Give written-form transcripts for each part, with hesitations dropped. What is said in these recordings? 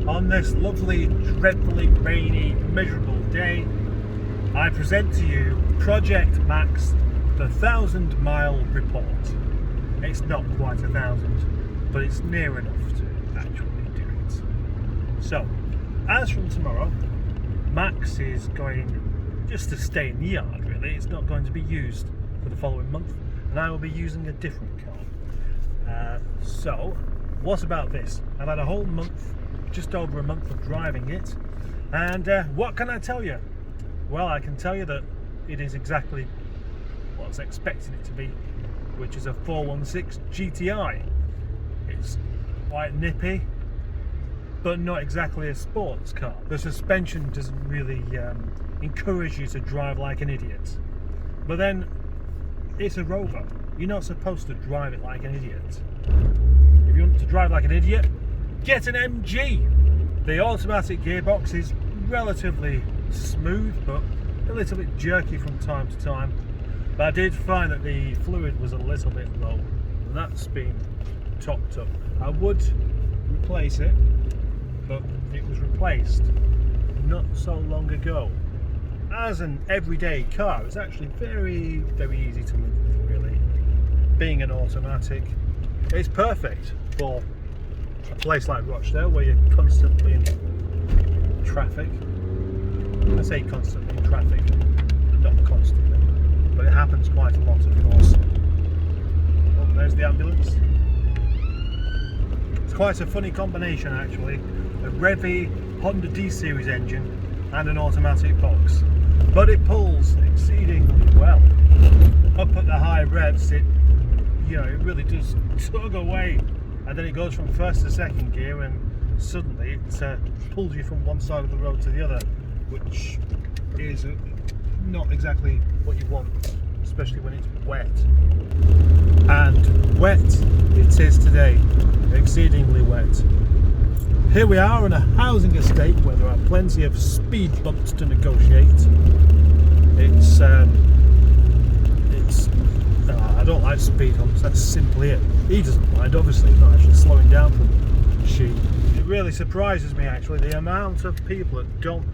On this lovely, dreadfully rainy, miserable day, I present to you Project Max, the 1,000-mile report. It's not quite 1,000, but it's near enough to actually do it. So, as from tomorrow, Max is going just to stay in the yard, really. It's not going to be used for the following month, and I will be using a different car. So, what about this? I've had a whole month, just over a month of driving it, and what can I tell you? Well, I can tell you that it is exactly what I was expecting it to be, which is a 416 GTI. It's quite nippy, but not exactly a sports car. The suspension doesn't really encourage you to drive like an idiot. But then, it's a Rover. You're not supposed to drive it like an idiot. If you want to drive like an idiot, get an MG. The automatic gearbox is relatively smooth, but a little bit jerky from time to time. But I did find that the fluid was a little bit low, and that's been topped up. I would replace it, but it was replaced not so long ago. As an everyday car, it's actually very, very easy to live with, really. Being an automatic, it's perfect for a place like Rochdale where you're constantly in traffic. I say constantly in traffic, not constantly, but it happens quite a lot, of course. Oh, there's the ambulance. It's quite a funny combination, actually. A revvy Honda D-Series engine and an automatic box. But it pulls exceedingly well. Up at the high revs, it really does tug away, and then it goes from first to second gear, and suddenly it pulls you from one side of the road to the other, which is not exactly what you want, especially when it's wet. And wet it is today, exceedingly wet. Here we are in a housing estate where there are plenty of speed bumps to negotiate. I don't like speed humps, that's simply it. He doesn't mind, obviously, he's not actually slowing down for she. It really surprises me, actually, the amount of people that don't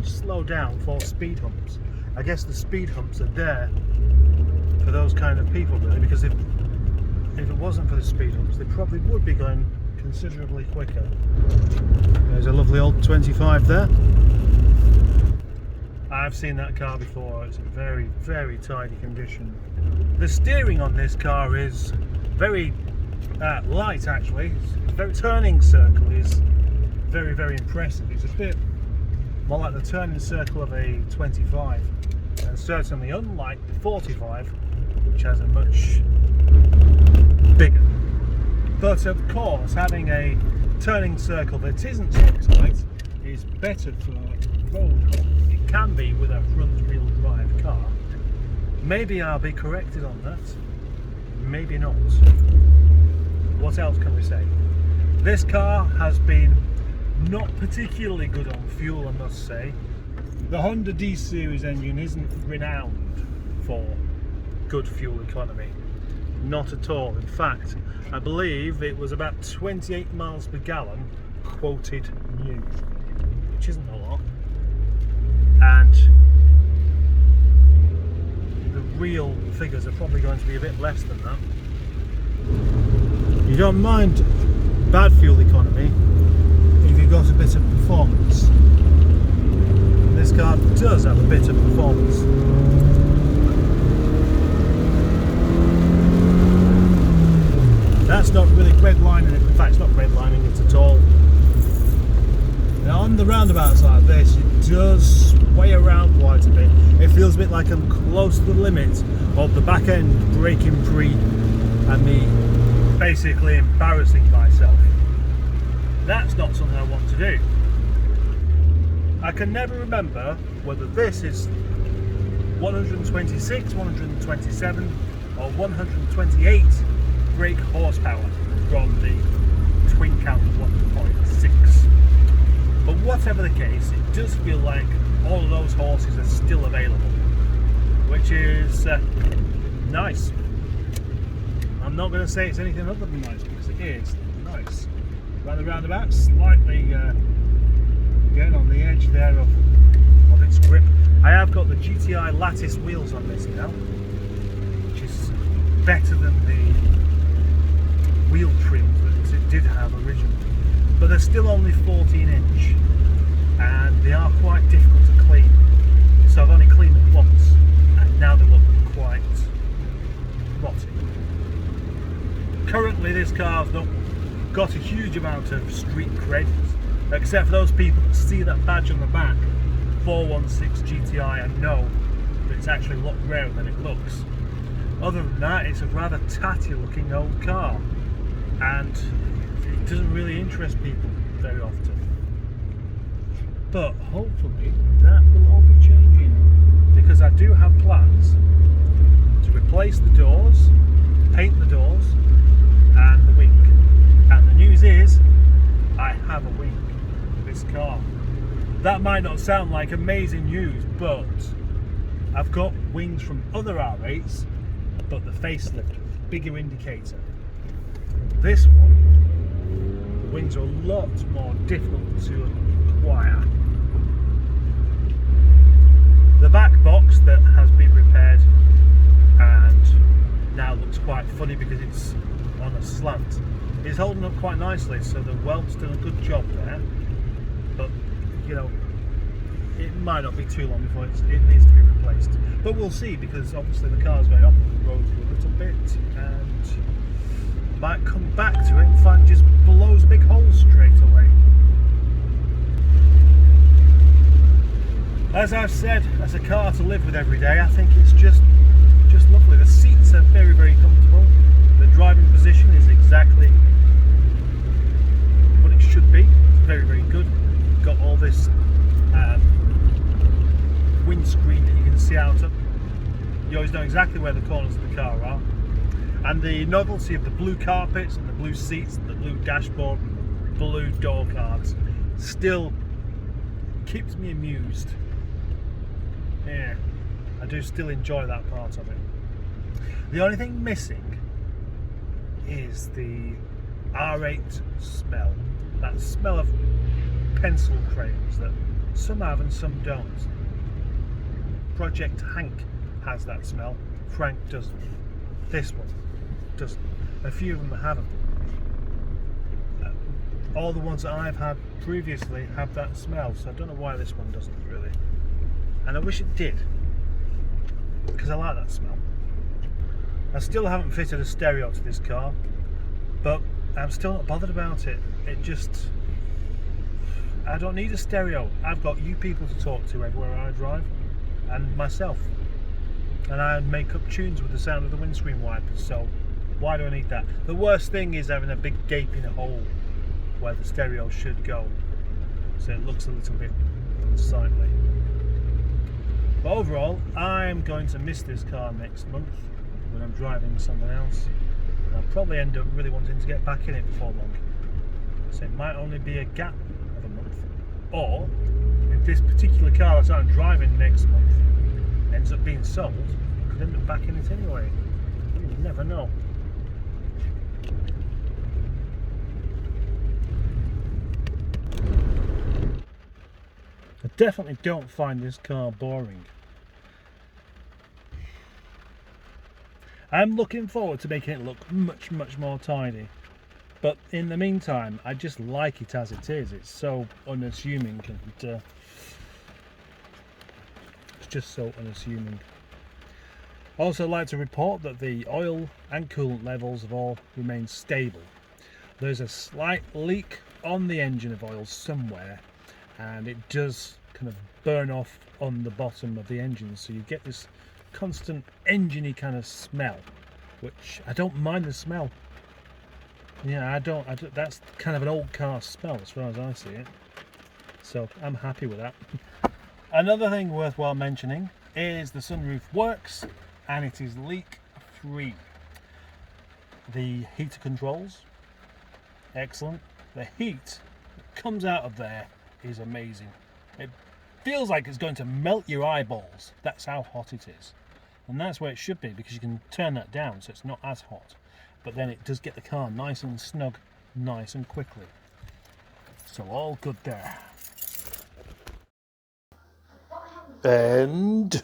slow down for speed humps. I guess the speed humps are there for those kind of people, really, because if it wasn't for the speed humps, they probably would be going considerably quicker. There's a lovely old 25 there. I've seen that car before. It's in very, very tidy condition. The steering on this car is very light, actually. The turning circle is very, very impressive. It's a bit more like the turning circle of a 25, and certainly unlike the 45, which has a much bigger. But of course, having a turning circle that isn't so tight is better for road. It can be with a front-wheel drive car. Maybe I'll be corrected on that. Maybe not. What else can we say? This car has been not particularly good on fuel, I must say. The Honda D-Series engine isn't renowned for good fuel economy. Not at all. In fact, I believe it was about 28 miles per gallon quoted new, which isn't a lot. And the real figures are probably going to be a bit less than that. You don't mind bad fuel economy if you've got a bit of performance. This car does have a bit of performance. That's not really redlining it. In fact, it's not redlining it at all. Now, on the roundabouts like this, it does sway around quite a bit. It feels a bit like I'm close to the limit of the back end braking free and me basically embarrassing myself. That's not something I want to do. I can never remember whether this is 126, 127 or 128 brake horsepower from the twin counter 1.6. But whatever the case, it does feel like all of those horses are still available, which is nice. I'm not going to say it's anything other than nice, because it is nice. Around the roundabout, slightly again on the edge there of its grip. I have got the GTI lattice wheels on this now, which is better than the wheel trims that it did have originally, but they're still only 14-inch and they are quite difficult to clean. So I've only cleaned them once and now they look quite rotten. Currently this car's not got a huge amount of street cred, except for those people that see that badge on the back, 416 GTI, and know that it's actually a lot rarer than it looks. Other than that, it's a rather tatty looking old car, and it doesn't really interest people very often. But hopefully that will all be changing, because I do have plans to replace the doors, paint the doors and the wing. And the news is I have a wing for this car. That might not sound like amazing news, but I've got wings from other R8s, but the facelift, bigger indicator. This one, the wings are a lot more difficult to acquire. The back box that has been repaired and now looks quite funny because it's on a slant is holding up quite nicely, so the welt's done a good job there, but you know, it might not be too long before it needs to be replaced, but we'll see, because obviously the car's going off the road for a little bit and might come back to it and find it just blows a big hole straight away. As I've said, as a car to live with every day, I think it's just lovely. The seats are very, very comfortable. The driving position is exactly what it should be. It's very, very good. Got all this windscreen that you can see out of. You always know exactly where the corners of the car are. And the novelty of the blue carpets and the blue seats, and the blue dashboard, and the blue door cards still keeps me amused. Yeah, I do still enjoy that part of it. The only thing missing is the R8 smell. That smell of pencil crayons that some have and some don't. Project Hank has that smell, Frank doesn't. This one doesn't. A few of them haven't. All the ones that I've had previously have that smell, so I don't know why this one doesn't really. And I wish it did, because I like that smell. I still haven't fitted a stereo to this car, but I'm still not bothered about it. I don't need a stereo. I've got you people to talk to everywhere I drive, and myself. And I make up tunes with the sound of the windscreen wipers, so why do I need that? The worst thing is having a big gaping hole where the stereo should go, so it looks a little bit unsightly. But overall, I'm going to miss this car next month when I'm driving someone else. And I'll probably end up really wanting to get back in it before long. So it might only be a gap of a month. Or, if this particular car that I'm driving next month ends up being sold, I could end up back in it anyway. You never know. I definitely don't find this car boring. I'm looking forward to making it look much, much more tidy. But in the meantime, I just like it as it is. It's so unassuming and it's just so unassuming. I also like to report that the oil and coolant levels have all remained stable. There's a slight leak on the engine of oil somewhere, and it does kind of burn off on the bottom of the engine, so you get this constant engine-y kind of smell, which I don't mind the smell. Yeah, I don't that's kind of an old car smell as far as I see it, so I'm happy with that. Another thing worthwhile mentioning is the sunroof works and it is leak free. The heater controls, excellent. The heat that comes out of there is amazing. It feels like it's going to melt your eyeballs. That's how hot it is. And that's where it should be, because you can turn that down so it's not as hot. but then it does get the car nice and snug, nice and quickly. So all good there. And